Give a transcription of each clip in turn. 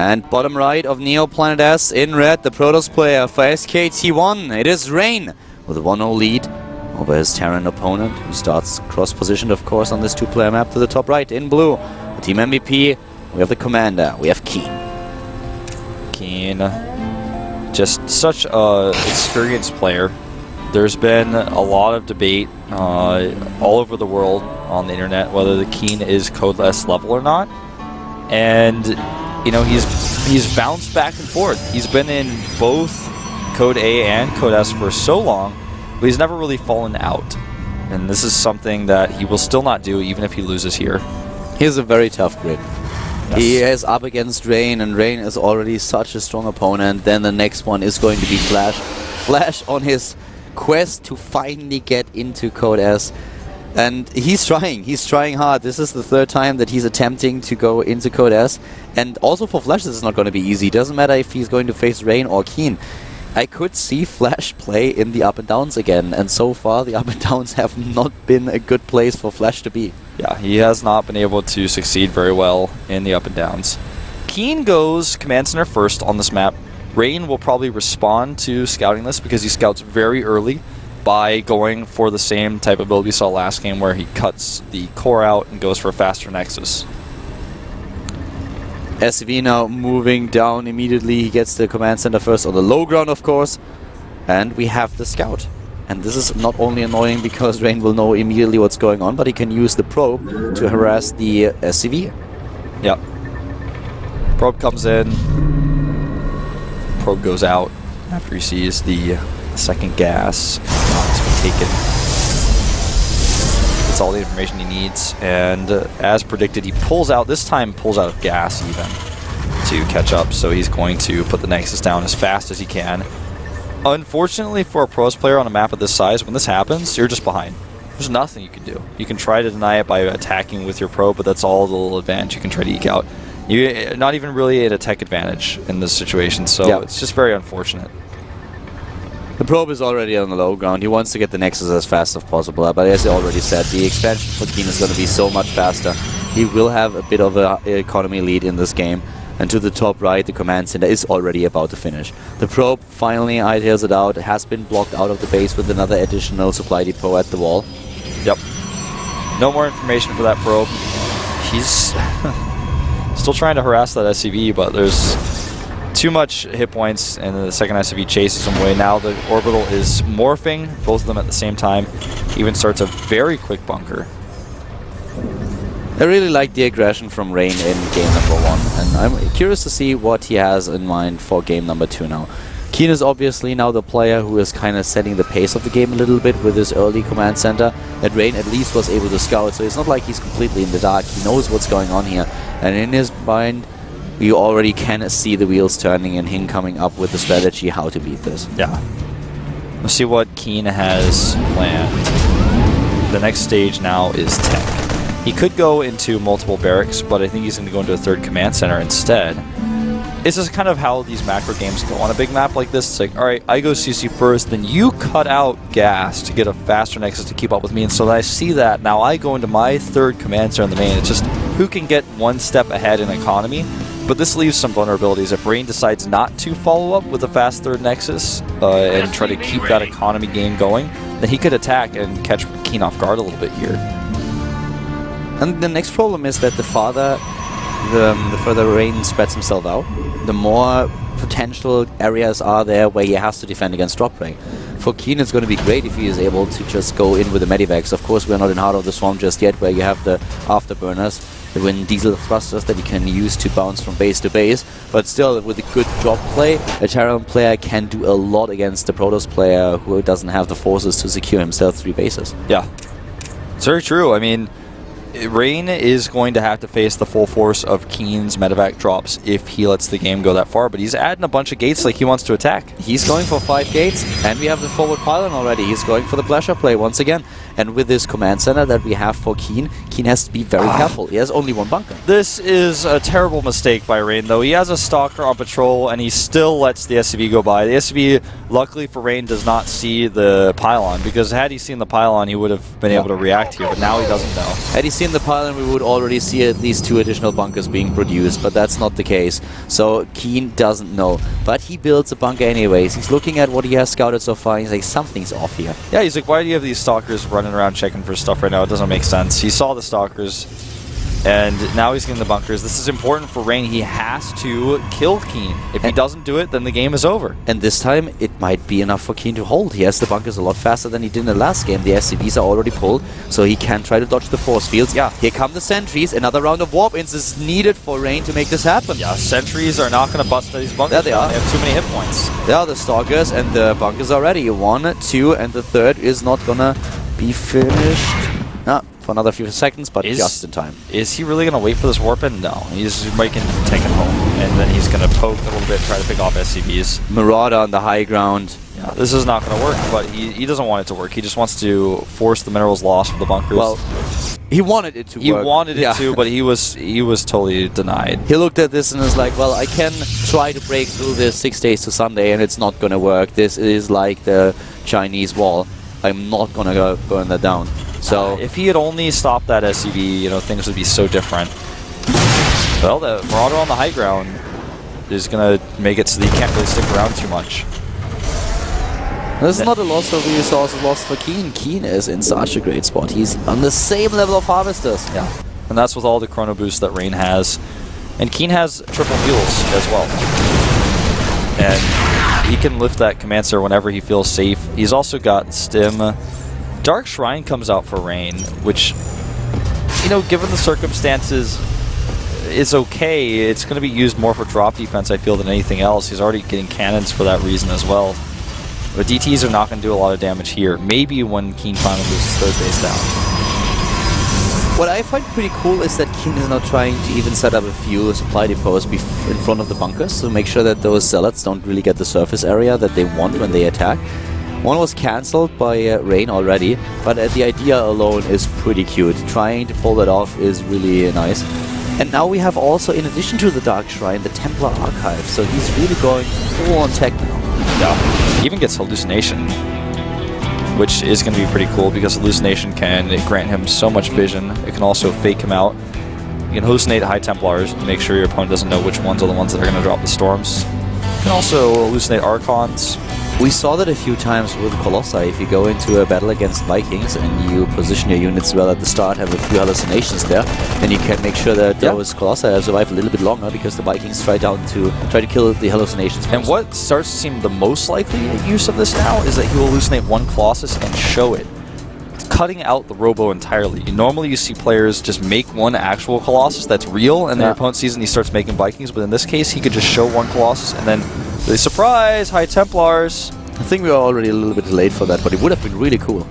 And bottom right of Neoplanet S in red, the Protoss player for SKT1. It is Rain with a 1-0 lead over his Terran opponent, who starts cross-positioned, of course, on this two-player map to the top right. In blue, the team MVP, we have the commander, we have Keen. Keen, just such a experienced player. There's been a lot of debate all over the world on the internet whether the Keen is Code S level or not. And you know, he's bounced back and forth. He's been in both Code A and Code S for so long, but he's never really fallen out. And this is something that he will still not do even if he loses here. He's a very tough grid. Yes. He is up against Rain, and Rain is already such a strong opponent. Then the next one is going to be Flash. Flash on his quest to finally get into Code S. And he's trying hard. This is the third time that he's attempting to go into Code S. And also for Flash, this is not going to be easy. Doesn't matter if he's going to face Rain or Keen. I could see Flash play in the up and downs again. And so far, the up and downs have not been a good place for Flash to be. Yeah, he has not been able to succeed very well in the up and downs. Keen goes Command Center first on this map. Rain will probably respond to scouting this because he scouts very early by going for the same type of build we saw last game where he cuts the core out and goes for a faster Nexus. SV now moving down immediately. He gets the command center first on the low ground, of course. And we have the scout. And this is not only annoying because Rain will know immediately what's going on, but he can use the probe to harass the SCV. Yep. Probe comes in. Probe goes out after he sees the second gas. It's been taken. That's all the information he needs. And as predicted, he pulls out, this time pulls out of gas even to catch up. So he's going to put the Nexus down as fast as he can. Unfortunately for a pros player on a map of this size, when this happens, you're just behind. There's nothing you can do. You can try to deny it by attacking with your probe, but that's all the little advantage you can try to eke out. You're not even really at a tech advantage in this situation, so it's just very unfortunate. The probe is already on the low ground. He wants to get the Nexus as fast as possible, but as I already said, the expansion for Keen is going to be so much faster. He will have a bit of an economy lead in this game. And to the top right, the command center is already about to finish. The probe finally hightails it out. It has been blocked out of the base with another additional supply depot at the wall. Yep. No more information for that probe. He's still trying to harass that SCV, but there's too much hit points, and the second SCV chases him away. Now the orbital is morphing, both of them at the same time. He even starts a very quick bunker. I really like the aggression from Rain in game number 1, and I'm curious to see what he has in mind for game number 2 now. Keen is obviously now the player who is kind of setting the pace of the game a little bit with his early command center, and Rain at least was able to scout, so it's not like he's completely in the dark. He knows what's going on here, and in his mind, you already can see the wheels turning and him coming up with the strategy how to beat this. Yeah. Let's see what Keen has planned. The next stage now is tech. He could go into multiple barracks, but I think he's going to go into a third command center instead. This is kind of how these macro games go on a big map like this. It's like, alright, I go CC first, then you cut out gas to get a faster Nexus to keep up with me, and so that I see that, now I go into my third command center in the main. It's just who can get one step ahead in economy, but this leaves some vulnerabilities. If Rain decides not to follow up with a fast third Nexus and try to keep that economy game going, then he could attack and catch Keen off guard a little bit here. And the next problem is that the further Rain spreads himself out, the more potential areas are there where he has to defend against drop rank. For Keen, it's going to be great if he is able to just go in with the medivacs. Of course, we're not in Heart of the Swarm just yet, where you have the afterburners, the wind diesel thrusters that you can use to bounce from base to base. But still, with a good drop play, a Terran player can do a lot against the Protoss player who doesn't have the forces to secure himself 3 bases. Yeah, it's very true. I mean, Rain is going to have to face the full force of Keen's medevac drops if he lets the game go that far, but he's adding a bunch of gates like he wants to attack. He's going for 5 gates, and we have the forward pylon already. He's going for the pleasure play once again. And with this command center that we have for Keen, Keen has to be very careful. He has only 1 bunker. This is a terrible mistake by Rain, though. He has a stalker on patrol, and he still lets the SCV go by. The SCV, luckily for Rain, does not see the pylon, because had he seen the pylon, he would have been able to react here, but now he doesn't know. Had he seen seen the pylon, we would already see at least 2 additional bunkers being produced, but that's not the case. So Keen doesn't know. But he builds a bunker anyways. He's looking at what he has scouted so far, and he's like, something's off here. Yeah, he's like, why do you have these stalkers running around checking for stuff right now? It doesn't make sense. He saw the stalkers, and now he's getting the bunkers. This is important for Rain. He has to kill Keen. If he doesn't do it, then the game is over. And this time, it might be enough for Keen to hold. He has the bunkers a lot faster than he did in the last game. The SCVs are already pulled, so he can try to dodge the force fields. Yeah, here come the sentries. Another round of warp-ins is needed for Rain to make this happen. Yeah, sentries are not going to bust these bunkers. There they are. They have too many hit points. There are the stalkers, and the bunkers are ready. 1, 2, and the third is not gonna be finished. For another few seconds, but just in time. Is he really going to wait for this warp in? No. He's making take it home, and then he's going to poke a little bit, try to pick off SCVs. Marauder on the high ground. Yeah, this is not going to work, but he doesn't want it to work. He just wants to force the minerals lost for the bunkers. Well, he wanted it to work. He wanted it to, but he was totally denied. He looked at this and was like, well, I can try to break through this 6 days to Sunday, and it's not going to work. This is like the Chinese wall. I'm not going to go burn that down. So if he had only stopped that SCV, you know, things would be so different. Well, the Marauder on the high ground is going to make it so that he can't really stick around too much. This is not a loss of resources lost for Keen. Keen is in such a great spot. He's on the same level of Harvesters. Yeah, and that's with all the chrono boosts that Rain has. And Keen has triple mules as well. And he can lift that command center whenever he feels safe. He's also got Stim. Dark Shrine comes out for Rain, which, you know, given the circumstances, is okay. It's going to be used more for drop defense, I feel, than anything else. He's already getting cannons for that reason as well. But DTs are not going to do a lot of damage here. Maybe when Keen finally loses third base down. What I find pretty cool is that Keen is now trying to even set up a few supply depots in front of the bunkers to make sure that those zealots don't really get the surface area that they want when they attack. One was cancelled by Rain already, but the idea alone is pretty cute. Trying to pull that off is really nice. And now we have also, in addition to the Dark Shrine, the Templar Archive, so he's really going full on tech now. Yeah, he even gets Hallucination, which is going to be pretty cool because Hallucination can grant him so much vision. It can also fake him out. You can hallucinate High Templars to make sure your opponent doesn't know which ones are the ones that are going to drop the storms. You can also hallucinate Archons. We saw that a few times with Colossi. If you go into a battle against Vikings and you position your units well at the start, have a few hallucinations there, then you can make sure that those Colossi survive a little bit longer because the Vikings try to kill the hallucinations first. And what starts to seem the most likely use of this now is that he will hallucinate one Colossus and show it, cutting out the Robo entirely. Normally you see players just make one actual Colossus that's real, and their opponent sees it and he starts making Vikings, but in this case he could just show one Colossus and then really surprise, High Templars. I think we are already a little bit late for that, but it would have been really cool.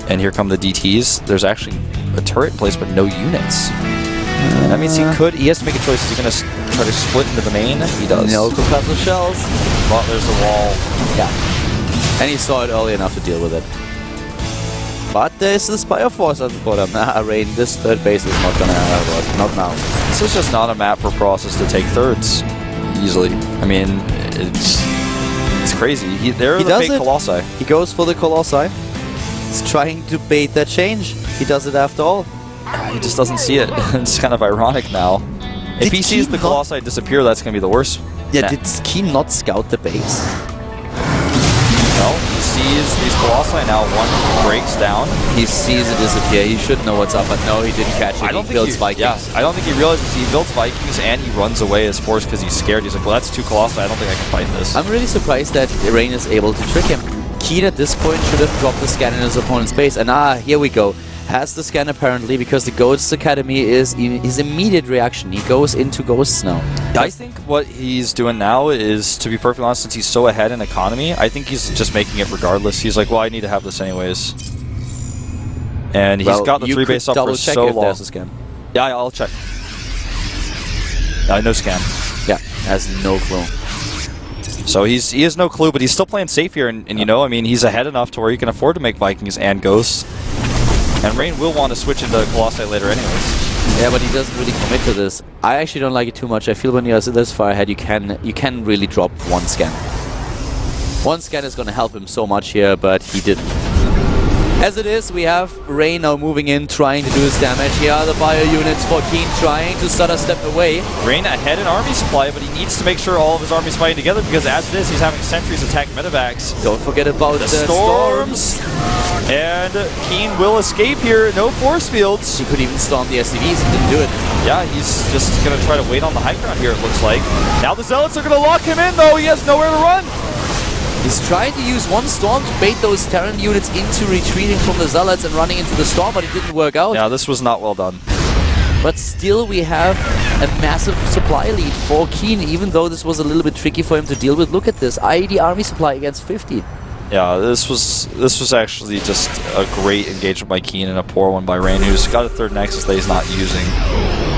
And here come the DTs. There's actually a turret in place, but no units. That means he has to make a choice. Is he going to try to split into the main? He does. No Corpuscle Shells. Well, there's the wall. Yeah. And he saw it early enough to deal with it. But there's the Spire Force at the bottom. Rain, this third base is not gonna work. Not now. This is just not a map for Process to take thirds easily. I mean, it's crazy. They're the fake Colossi. He goes for the Colossi. He's trying to bait that change. He does it after all. He just doesn't see it. It's kind of ironic now. If he sees the Colossi disappear, that's going to be the worst. Yeah, did Keen not scout the base? No, he sees these Colossi now. One breaks down. He sees it disappear. He should know what's up, but no, he didn't catch it. He builds Vikings. Yeah, I don't think he realizes he builds Vikings and he runs away as force because he's scared. He's like, well, that's two Colossi. I don't think I can fight this. I'm really surprised that Rain is able to trick him. Keen at this point should have dropped the scan in his opponent's base. And here we go. Has the scan apparently because the Ghosts Academy is his immediate reaction. He goes into Ghosts now. I think what he's doing now is, to be perfectly honest, since he's so ahead in economy, I think he's just making it regardless. He's like, well, I need to have this anyways. And he's got the 3 base up for so long. There's a scan. Yeah, I'll check. No scan. Yeah, has no clue. So he has no clue, but he's still playing safe here, and you know, I mean, he's ahead enough to where he can afford to make Vikings and Ghosts. And Rain will want to switch into Colossi later anyways. Yeah, but he doesn't really commit to this. I actually don't like it too much. I feel when you're this far ahead, you can really drop one scan. One scan is going to help him so much here, but he didn't. As it is, we have Rain now moving in, trying to do his damage. Here are the bio units for Keen, trying to stutter step away. Rain ahead in army supply, but he needs to make sure all of his armies fighting together, because as it is, he's having sentries attack medevacs. Don't forget about the storms. And Keen will escape here. No force fields. He could even storm the SCVs and didn't do it. Yeah, he's just going to try to wait on the high ground here, it looks like. Now the Zealots are going to lock him in, though. He has nowhere to run. He's trying to use one storm to bait those Terran units into retreating from the Zealots and running into the storm, but it didn't work out. Yeah, this was not well done. But still, we have a massive supply lead for Keen, even though this was a little bit tricky for him to deal with. Look at this, IED army supply against 50. Yeah, this was actually just a great engagement by Keen and a poor one by Rain, who's got a third Nexus that he's not using.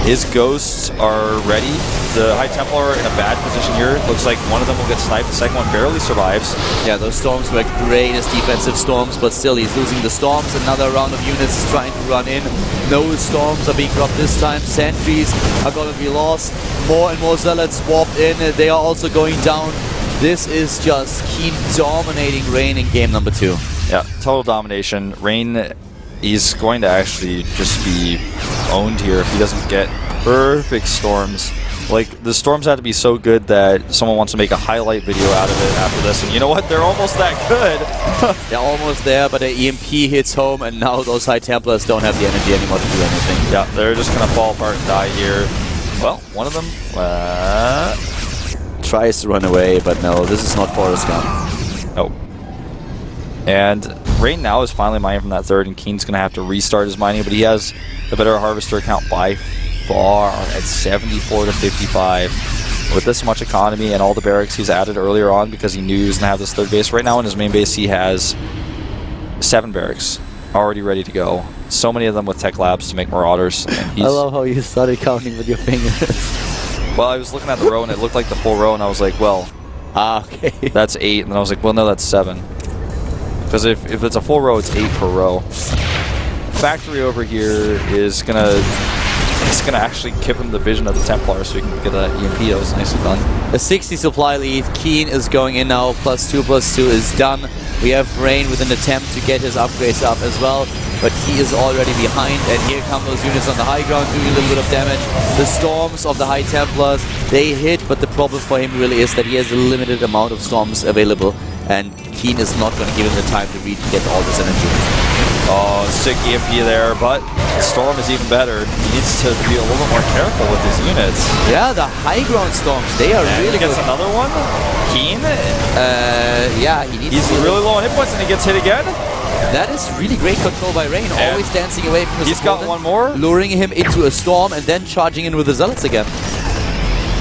His ghosts are ready. The High Templar in a bad position here. Looks like one of them will get sniped, the second one barely survives. Yeah, those storms were great as defensive storms, but still he's losing the storms. Another round of units is trying to run in. No storms are being dropped this time. Sentries are going to be lost. More and more Zealots warped in. They are also going down. This is just Keen dominating Rain in game number 2. Yeah, total domination. Rain, he's going to actually just be owned here if he doesn't get perfect storms. Like, the storms had to be so good that someone wants to make a highlight video out of it after this. And you know what? They're almost that good. They're almost there, but the EMP hits home, and now those High Templars don't have the energy anymore to do anything. Yeah, they're just going to fall apart and die here. Well, one of them tries to run away, but no, this is not Forrest Gump. Nope. And Rain now is finally mining from that third, and Keen's going to have to restart his mining, but he has the better harvester account by far at 74 to 55. With this much economy and all the barracks he's added earlier on because he knew he was going to have this third base. Right now in his main base he has 7 barracks already ready to go. So many of them with tech labs to make marauders. And I love how you started counting with your fingers. Well, I was looking at the row and it looked like the full row, and I was like, well, okay. That's 8, and then I was like, well, no, that's 7. Because if it's a full row, it's 8 per row. Factory over here is gonna actually give him the vision of the Templar so he can get that EMP. That was nicely done. A 60 supply lead. Keen is going in now. +2/+2 is done. We have Rain with an attempt to get his upgrades up as well, but he is already behind, and here come those units on the high ground doing a little bit of damage. The storms of the High Templars, they hit, but the problem for him really is that he has a limited amount of storms available, and Keen is not going to give him the time to get all this energy. Oh, sick EMP there, but Storm is even better. He needs to be a little bit more careful with his units. Yeah, the high ground storms, they are really good. He gets good. another one. Keen? Yeah, he needs He's really low on hit points and he gets hit again. That is really great control by Rain, always dancing away from his He's got one more. luring him into a storm and then charging in with the Zealots again.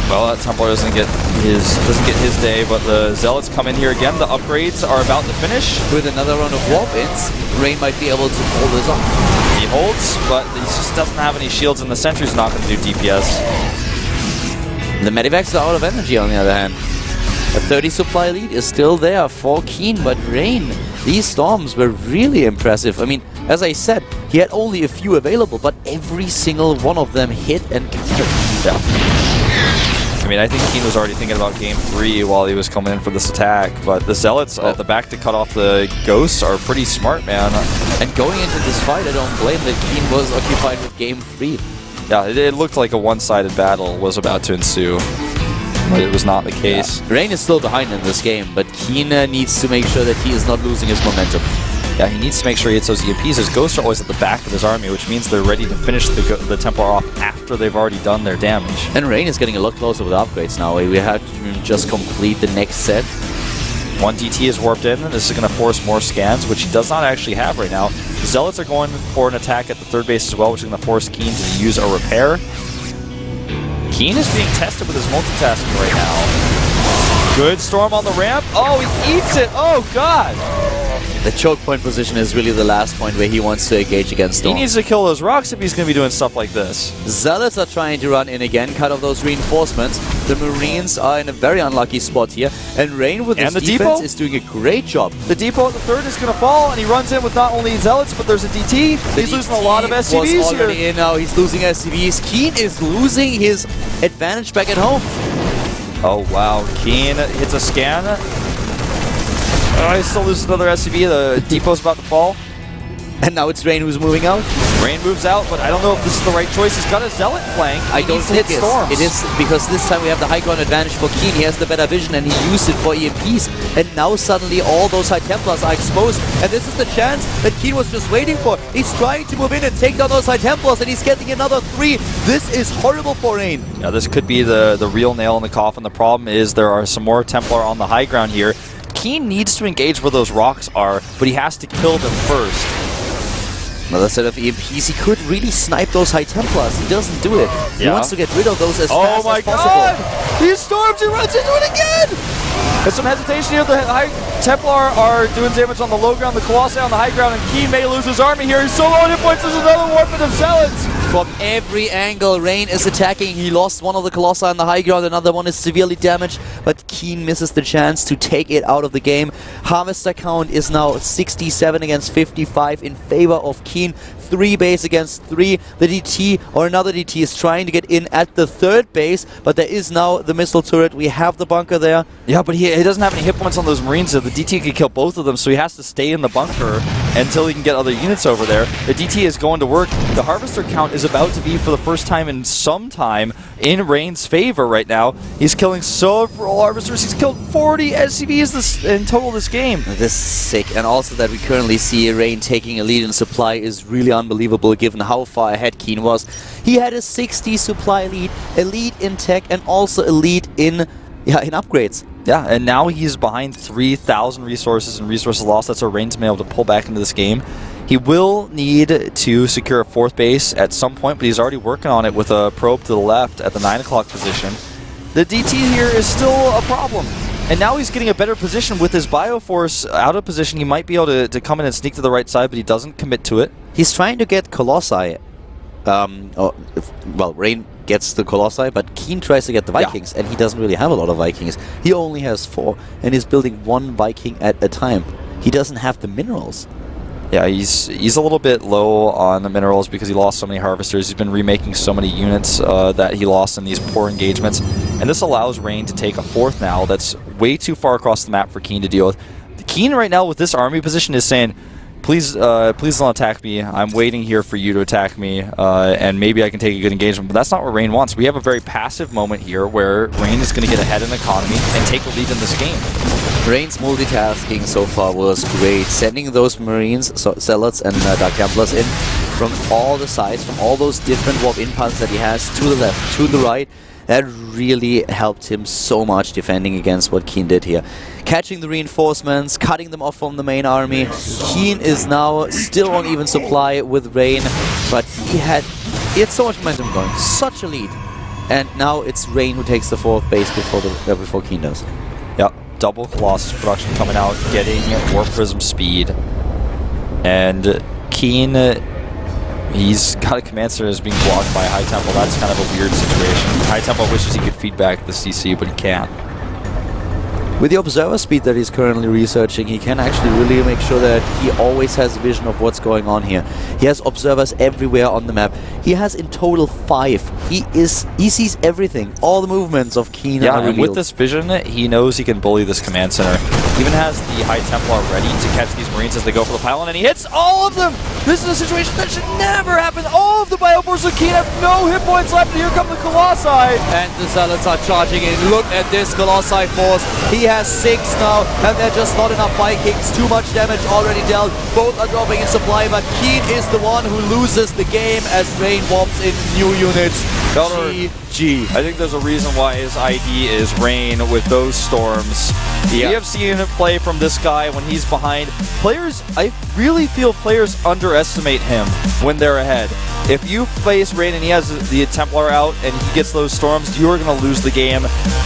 Well, that Templar doesn't get his day, but the Zealots come in here again. The upgrades are about to finish. With another round of warp-ins, Rain might be able to pull this off. He holds, but he just doesn't have any shields, and the Sentry's not going to do DPS. The Medivacs are out of energy, on the other hand. A 30 supply lead is still there for Keen, but Rain, these storms were really impressive. I mean, as I said, he had only a few available, but every single one of them hit and countered. Yeah. I mean, I think Keen was already thinking about Game 3 while he was coming in for this attack, but the Zealots at the back to cut off the Ghosts are pretty smart, man. And going into this fight, I don't blame that Keen was occupied with Game 3. Yeah, it looked like a one-sided battle was about to ensue, but it was not the case. Yeah. Rain is still behind in this game, but Keen needs to make sure that he is not losing his momentum. Yeah, he needs to make sure he hits those EMPs. His Ghosts are always at the back of his army, which means they're ready to finish the Templar off after they've already done their damage. And Rain is getting a lot closer with upgrades now. We have to just complete the next set. One DT is warped in, and this is going to force more scans, which he does not actually have right now. The Zealots are going for an attack at the third base as well, which is going to force Keen to use a repair. Keen is being tested with his multitasking right now. Good Storm on the ramp. Oh, he eats it. Oh, God. The choke point position is really the last point where he wants to engage against Storm. He needs to kill those rocks if he's going to be doing stuff like this. Zealots are trying to run in again, cut off those reinforcements. The Marines are in a very unlucky spot here, and Rain with his defense is doing a great job. The depot at the third is going to fall, and he runs in with not only Zealots, but there's a DT. He's losing a lot of SCVs was already here. In now. He's losing SCVs. Keen is losing his advantage back at home. Oh, wow. Keen hits a scan. Oh, he still loses another SCV. The depot's about to fall. And now it's Rain who's moving out. Rain moves out, but I don't know if this is the right choice. He's got a Zealot flank. I don't think it is, because this time we have the high ground advantage for Keen. He has the better vision and he used it for EMPs. And now suddenly all those High Templars are exposed. And this is the chance that Keen was just waiting for. He's trying to move in and take down those High Templars, and he's getting another 3. This is horrible for Rain. Yeah, this could be the real nail in the coffin. The problem is there are some more Templar on the high ground here. Keen needs to engage where those rocks are, but he has to kill them first. Another set of EMPs. He could really snipe those High Templars. He doesn't do it. He wants to get rid of those as fast as possible. Oh my god! He storms, he runs into it again! There's some hesitation here. The High Templar are doing damage on the low ground, the Colossi on the high ground, and Keen may lose his army here. He's so low on hit points. There's another warping of Zealots. From every angle, Rain is attacking. He lost one of the Colossi on the high ground, another one is severely damaged, but Keen misses the chance to take it out of the game. Harvester count is now 67 against 55 in favor of Keen. 3 base against 3. The DT, or another DT, is trying to get in at the 3rd base, but there is now the missile turret. We have the bunker there. Yeah, but he doesn't have any hit points on those Marines, so the DT could kill both of them, so he has to stay in the bunker until he can get other units over there. The DT is going to work. The Harvester count is about to be, for the first time in some time, in Rain's favor right now. He's killing several Harvesters. He's killed 40 SCVs in total this game. This is sick, and also that we currently see Rain taking a lead in supply is really unbelievable given how far ahead Keen was. He had a 60 supply lead, a lead in tech, and also a lead in upgrades. Yeah, and now he's behind 3,000 resources and resources lost. That's where Rain's been able to pull back into this game. He will need to secure a 4th base at some point, but he's already working on it with a probe to the left at the 9 o'clock position. The DT here is still a problem. And now he's getting a better position with his Bioforce out of position. He might be able to come in and sneak to the right side, but he doesn't commit to it. He's trying to get Colossi. Well, Rain gets the Colossi, but Keen tries to get the Vikings, and he doesn't really have a lot of Vikings. He only has 4, and he's building 1 Viking at a time. He doesn't have the minerals. Yeah, he's a little bit low on the minerals because he lost so many Harvesters. He's been remaking so many units that he lost in these poor engagements. And this allows Rain to take a 4th now that's way too far across the map for Keen to deal with. Keen right now with this army position is saying, please don't attack me. I'm waiting here for you to attack me, and maybe I can take a good engagement. But that's not what Rain wants. We have a very passive moment here where Rain is going to get ahead in economy and take the lead in this game. Rain's multitasking so far was great. Sending those Marines, Zealots and Dark Templars in from all the sides, from all those different warp-in paths that he has, to the left, to the right. That really helped him so much defending against what Keen did here. Catching the reinforcements, cutting them off from the main army. Keen is now still on even supply with Rain, but he had so much momentum going, such a lead. And now it's Rain who takes the 4th base before Keen does. Yep, double Colossus production coming out, getting Warp Prism speed. And Keen, he's got a command center that's being blocked by High Temple. That's kind of a weird situation. High Temple wishes he could feed back the CC, but he can't. With the observer speed that he's currently researching, he can actually really make sure that he always has vision of what's going on here. He has observers everywhere on the map. He has in total 5. He sees everything, all the movements of Keen. Yeah, and with this vision, he knows he can bully this command center. He even has the High Templar ready to catch these Marines as they go for the pylon, and he hits all of them! This is a situation that should never happen. All of the Bioforce of Keen have no hit points left, and here come the Colossi! And the Zealots are charging in. Look at this Colossi force. He has 6 now, and they're just not enough Vikings. Too much damage already dealt. Both are dropping in supply, but Keen is the one who loses the game as Rain warps in new units. GG. I think there's a reason why his ID is Rain with those storms. Yeah. We have seen him play from this guy when he's behind. Players, I really feel players underestimate him when they're ahead. If you face Rain and he has the Templar out and he gets those storms, you are going to lose the game.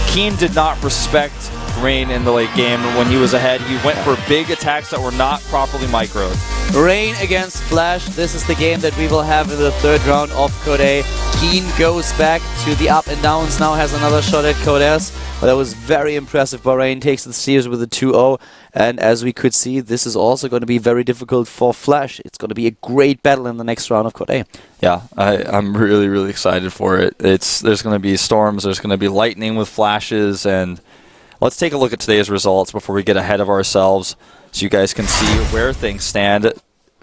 Keen did not respect Rain in the late game. When he was ahead, he went for big attacks that were not properly microed. Rain against Flash. This is the game that we will have in the 3rd round of Code A. Keen goes back to the up and downs, now has another shot at Code S. But that was very impressive by Rain, takes the series with a 2-0. And as we could see, this is also going to be very difficult for Flash. It's going to be a great battle in the next round of Code A. Yeah, I'm really, really excited for it. There's going to be storms, there's going to be lightning with flashes, and let's take a look at today's results before we get ahead of ourselves so you guys can see where things stand.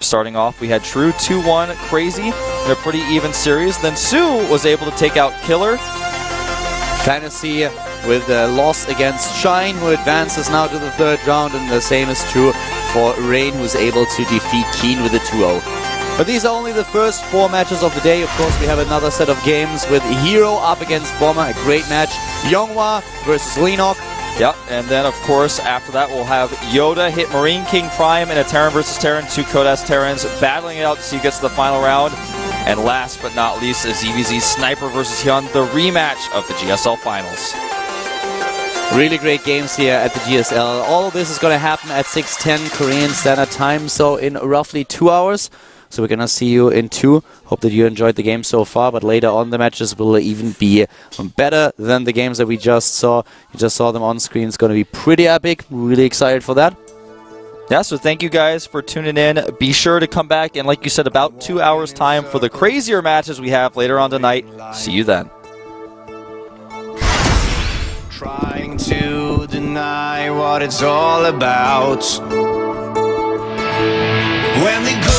Starting off, we had True 2-1 Crazy in a pretty even series. Then Sue was able to take out Killer. Fantasy with a loss against Shine, who advances now to the third round, and the same is true for Rain, who's able to defeat Keen with a 2-0. But these are only the first 4 matches of the day. Of course, we have another set of games with Hero up against Bomber, a great match. Yonghwa versus Lenok. Yep, and then of course after that we'll have Yoda hit Marine King Prime in a Terran versus Terran, 2 Kodas Terrans battling it out to see who gets to the final round. And last but not least, is ZVZ's Sniper versus Hyun, the rematch of the GSL Finals. Really great games here at the GSL. All of this is going to happen at 6:10 Korean Standard Time, so in roughly 2 hours. So we're going to see you in 2. Hope that you enjoyed the game so far, but later on the matches will even be better than the games that we just saw. You just saw them on screen. It's going to be pretty epic. Really excited for that. Yeah, so thank you guys for tuning in. Be sure to come back in, like you said, about 2 hours time for the crazier matches we have later on tonight. See you then. Trying to deny what it's all about. When they go